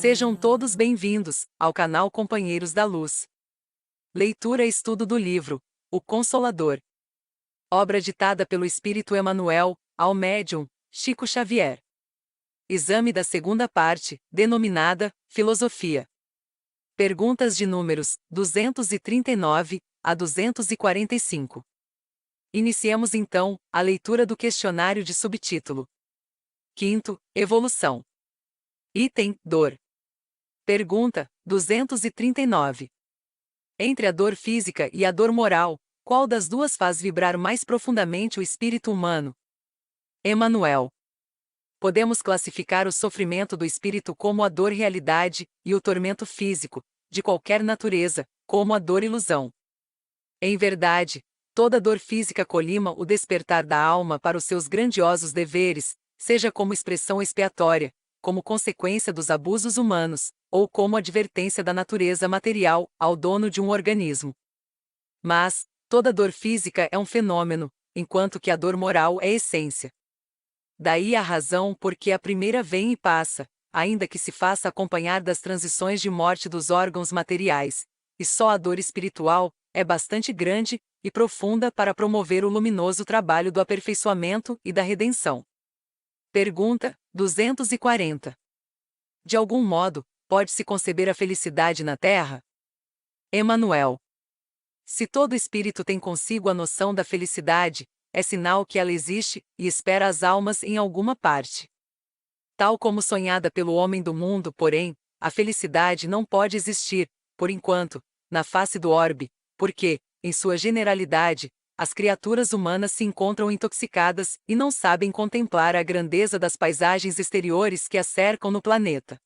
Sejam todos bem-vindos ao canal Companheiros da Luz. Leitura e estudo do livro O Consolador. Obra ditada pelo Espírito Emmanuel ao médium Chico Xavier. Exame da segunda parte, denominada Filosofia. Perguntas de números 239 a 245. Iniciemos então a leitura do questionário de subtítulo. 5º, Evolução. Item, dor. Pergunta 239. Entre a dor física e a dor moral, qual das duas faz vibrar mais profundamente o espírito humano? Emmanuel. Podemos classificar o sofrimento do espírito como a dor realidade e o tormento físico, de qualquer natureza, como a dor ilusão. Em verdade, toda dor física colima o despertar da alma para os seus grandiosos deveres, seja como expressão expiatória, como consequência dos abusos humanos, ou como advertência da natureza material ao dono de um organismo. Mas, toda dor física é um fenômeno, enquanto que a dor moral é essência. Daí a razão por que a primeira vem e passa, ainda que se faça acompanhar das transições de morte dos órgãos materiais, e só a dor espiritual é bastante grande e profunda para promover o luminoso trabalho do aperfeiçoamento e da redenção. Pergunta 240. De algum modo, pode-se conceber a felicidade na Terra? Emmanuel. Se todo espírito tem consigo a noção da felicidade, é sinal que ela existe e espera as almas em alguma parte. Tal como sonhada pelo homem do mundo, porém, a felicidade não pode existir, por enquanto, na face do orbe, porque, em sua generalidade, as criaturas humanas se encontram intoxicadas e não sabem contemplar a grandeza das paisagens exteriores que as cercam no planeta.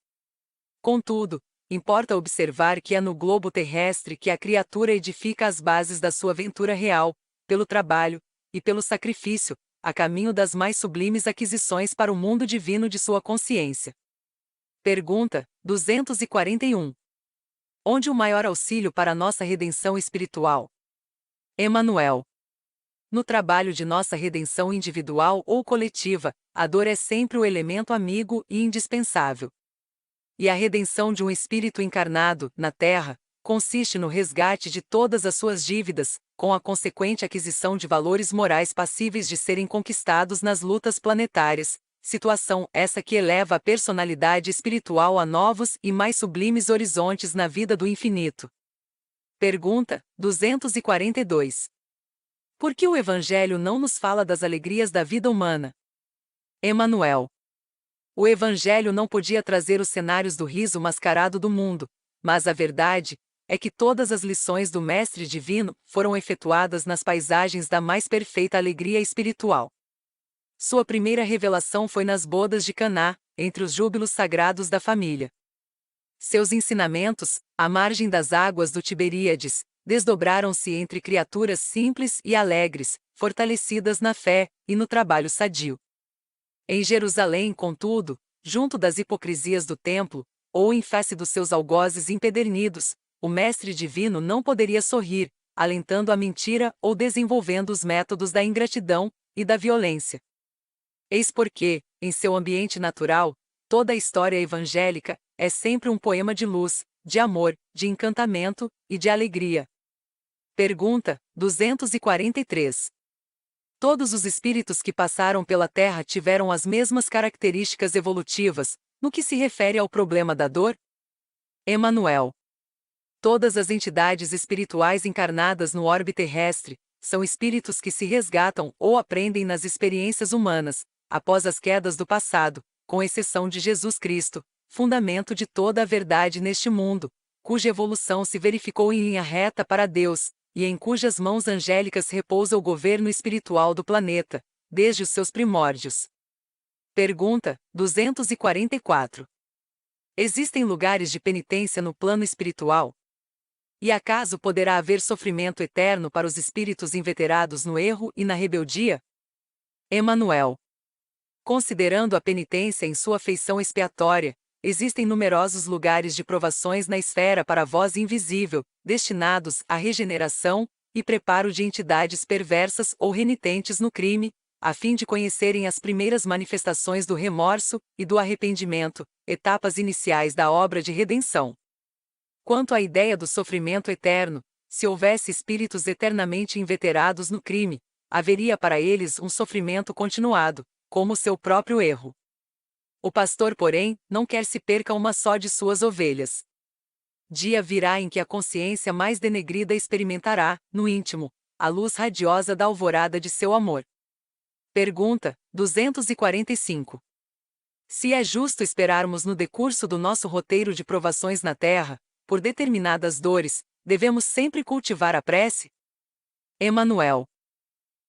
Contudo, importa observar que é no globo terrestre que a criatura edifica as bases da sua ventura real, pelo trabalho e pelo sacrifício, a caminho das mais sublimes aquisições para o mundo divino de sua consciência. Pergunta 241. Onde o maior auxílio para nossa redenção espiritual? Emmanuel. No trabalho de nossa redenção individual ou coletiva, a dor é sempre o elemento amigo e indispensável. E a redenção de um espírito encarnado, na Terra, consiste no resgate de todas as suas dívidas, com a consequente aquisição de valores morais passíveis de serem conquistados nas lutas planetárias, situação essa que eleva a personalidade espiritual a novos e mais sublimes horizontes na vida do infinito. Pergunta 242. Por que o Evangelho não nos fala das alegrias da vida humana? Emmanuel. O Evangelho não podia trazer os cenários do riso mascarado do mundo, mas a verdade é que todas as lições do Mestre Divino foram efetuadas nas paisagens da mais perfeita alegria espiritual. Sua primeira revelação foi nas bodas de Caná, entre os júbilos sagrados da família. Seus ensinamentos, à margem das águas do Tiberíades, desdobraram-se entre criaturas simples e alegres, fortalecidas na fé e no trabalho sadio. Em Jerusalém, contudo, junto das hipocrisias do templo, ou em face dos seus algozes empedernidos, o Mestre Divino não poderia sorrir, alentando a mentira ou desenvolvendo os métodos da ingratidão e da violência. Eis porque, em seu ambiente natural, toda a história evangélica é sempre um poema de luz, de amor, de encantamento e de alegria. Pergunta 243. Todos os espíritos que passaram pela Terra tiveram as mesmas características evolutivas, no que se refere ao problema da dor? Emmanuel. Todas as entidades espirituais encarnadas no orbe terrestre são espíritos que se resgatam ou aprendem nas experiências humanas, após as quedas do passado, com exceção de Jesus Cristo, fundamento de toda a verdade neste mundo, cuja evolução se verificou em linha reta para Deus, e em cujas mãos angélicas repousa o governo espiritual do planeta, desde os seus primórdios. Pergunta 244. Existem lugares de penitência no plano espiritual? E acaso poderá haver sofrimento eterno para os espíritos inveterados no erro e na rebeldia? Emmanuel. Considerando a penitência em sua feição expiatória, existem numerosos lugares de provações na esfera para a voz invisível, destinados à regeneração e preparo de entidades perversas ou renitentes no crime, a fim de conhecerem as primeiras manifestações do remorso e do arrependimento, etapas iniciais da obra de redenção. Quanto à ideia do sofrimento eterno, se houvesse espíritos eternamente inveterados no crime, haveria para eles um sofrimento continuado, como seu próprio erro. O pastor, porém, não quer se perca uma só de suas ovelhas. Dia virá em que a consciência mais denegrida experimentará, no íntimo, a luz radiosa da alvorada de seu amor. Pergunta 245. Se é justo esperarmos no decurso do nosso roteiro de provações na terra, por determinadas dores, devemos sempre cultivar a prece? Emmanuel.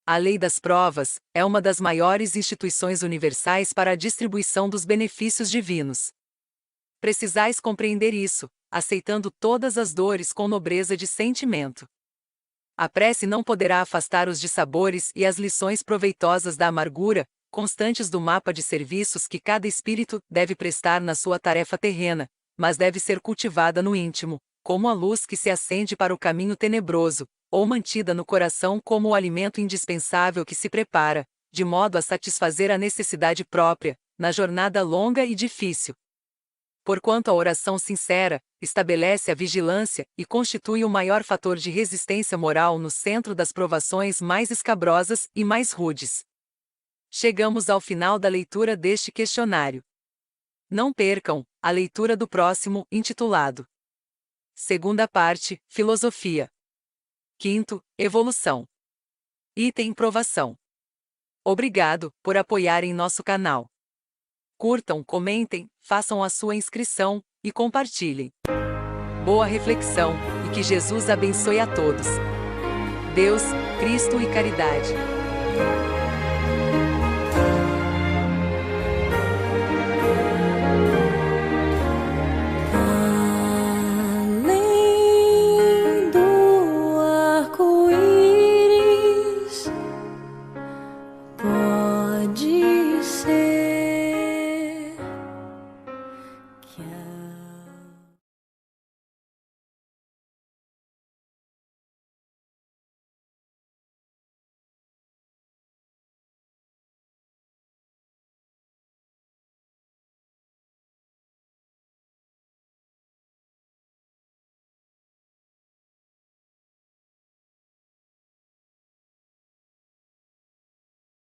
A lei das provas é uma das maiores instituições universais para a distribuição dos benefícios divinos. Precisais compreender isso, aceitando todas as dores com nobreza de sentimento. A prece não poderá afastar os dissabores e as lições proveitosas da amargura, constantes do mapa de serviços que cada espírito deve prestar na sua tarefa terrena, mas deve ser cultivada no íntimo, como a luz que se acende para o caminho tenebroso, ou mantida no coração como o alimento indispensável que se prepara, de modo a satisfazer a necessidade própria, na jornada longa e difícil. Porquanto a oração sincera estabelece a vigilância e constitui o maior fator de resistência moral no centro das provações mais escabrosas e mais rudes. Chegamos ao final da leitura deste questionário. Não percam a leitura do próximo, intitulado Segunda parte, Filosofia. Quinto, Evolução. Item Provação. Obrigado por apoiarem nosso canal. Curtam, comentem, façam a sua inscrição e compartilhem. Boa reflexão e que Jesus abençoe a todos. Deus, Cristo e caridade.